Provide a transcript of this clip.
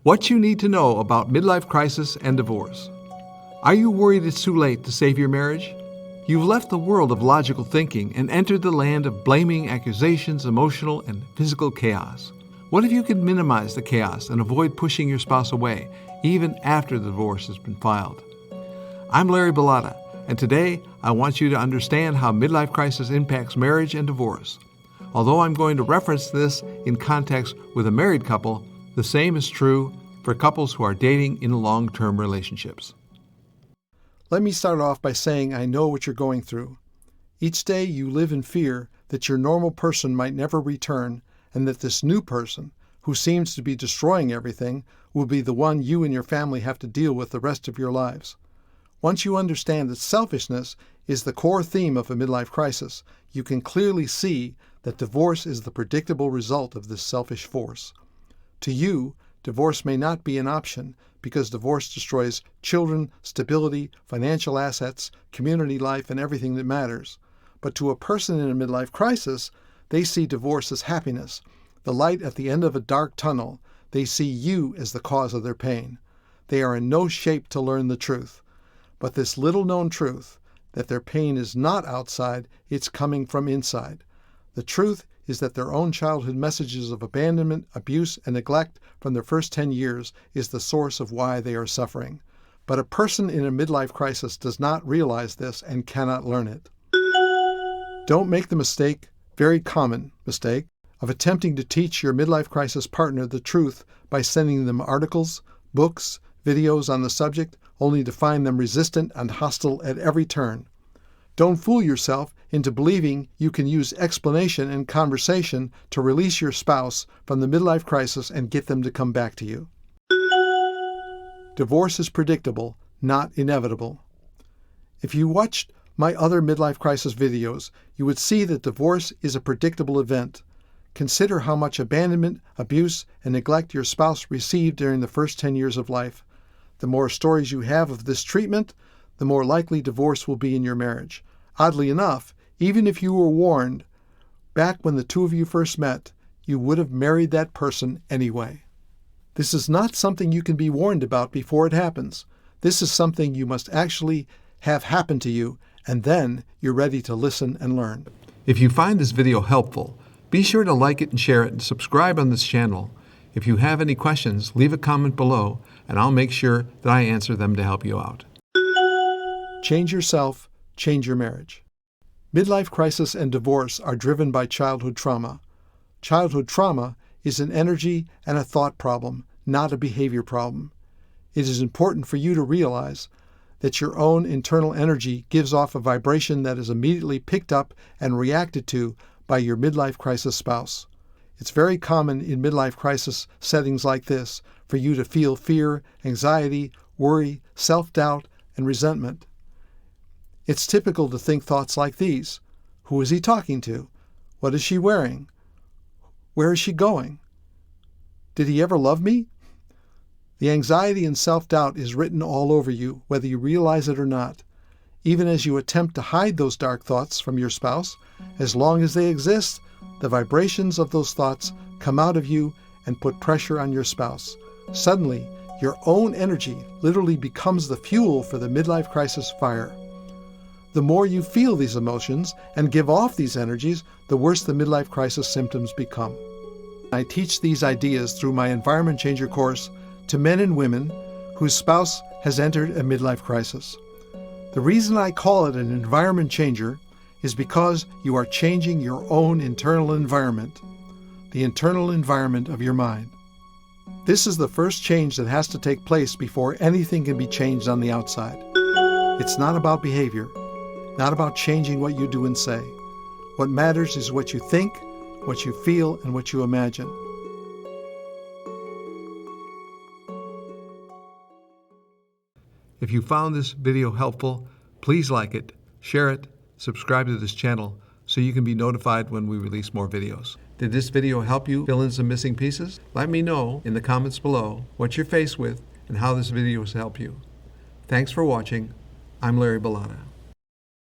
What you need to know about midlife crisis and divorce. Are you worried it's too late to save your marriage? You've left the world of logical thinking and entered the land of blaming, accusations, emotional, and physical chaos. What if you could minimize the chaos and avoid pushing your spouse away, even after the divorce has been filed? I'm Larry Bilotta, and today I want you to understand how midlife crisis impacts marriage and divorce. Although I'm going to reference this in context with a married couple, the same is true for couples who are dating in long-term relationships. Let me start off by saying I know what you're going through. Each day you live in fear that your normal person might never return and that this new person, who seems to be destroying everything, will be the one you and your family have to deal with the rest of your lives. Once you understand that selfishness is the core theme of a midlife crisis, you can clearly see that divorce is the predictable result of this selfish force. To you, divorce may not be an option because divorce destroys children, stability, financial assets, community life, and everything that matters. But to a person in a midlife crisis, they see divorce as happiness, the light at the end of a dark tunnel. They see you as the cause of their pain. They are in no shape to learn the truth. But this little-known truth, that their pain is not outside, it's coming from inside. The truth is that their own childhood messages of abandonment, abuse, and neglect from their first 10 years is the source of why they are suffering. But a person in a midlife crisis does not realize this and cannot learn it. Don't make the mistake, very common mistake, of attempting to teach your midlife crisis partner the truth by sending them articles, books, videos on the subject, only to find them resistant and hostile at every turn. Don't fool yourself into believing you can use explanation and conversation to release your spouse from the midlife crisis and get them to come back to you. Divorce is predictable, not inevitable. If you watched my other midlife crisis videos, you would see that divorce is a predictable event. Consider how much abandonment, abuse, and neglect your spouse received during the first 10 years of life. The more stories you have of this treatment, the more likely divorce will be in your marriage. Oddly enough, even if you were warned back when the two of you first met, you would have married that person anyway. This is not something you can be warned about before it happens. This is something you must actually have happen to you, and then you're ready to listen and learn. If you find this video helpful, be sure to like it and share it and subscribe on this channel. If you have any questions, leave a comment below, and I'll make sure that I answer them to help you out. Change yourself, change your marriage. Midlife crisis and divorce are driven by childhood trauma. Childhood trauma is an energy and a thought problem, not a behavior problem. It is important for you to realize that your own internal energy gives off a vibration that is immediately picked up and reacted to by your midlife crisis spouse. It's very common in midlife crisis settings like this for you to feel fear, anxiety, worry, self-doubt, and resentment. It's typical to think thoughts like these. Who is he talking to? What is she wearing? Where is she going? Did he ever love me? The anxiety and self-doubt is written all over you, whether you realize it or not. Even as you attempt to hide those dark thoughts from your spouse, as long as they exist, the vibrations of those thoughts come out of you and put pressure on your spouse. Suddenly, your own energy literally becomes the fuel for the midlife crisis fire. The more you feel these emotions and give off these energies, the worse the midlife crisis symptoms become. I teach these ideas through my Environment Changer course to men and women whose spouse has entered a midlife crisis. The reason I call it an environment changer is because you are changing your own internal environment, the internal environment of your mind. This is the first change that has to take place before anything can be changed on the outside. It's not about behavior, not about changing what you do and say. What matters is what you think, what you feel, and what you imagine. If you found this video helpful, please like it, share it, subscribe to this channel so you can be notified when we release more videos. Did this video help you fill in some missing pieces? Let me know in the comments below what you're faced with and how this video has helped you. Thanks for watching. I'm Larry Bilotta.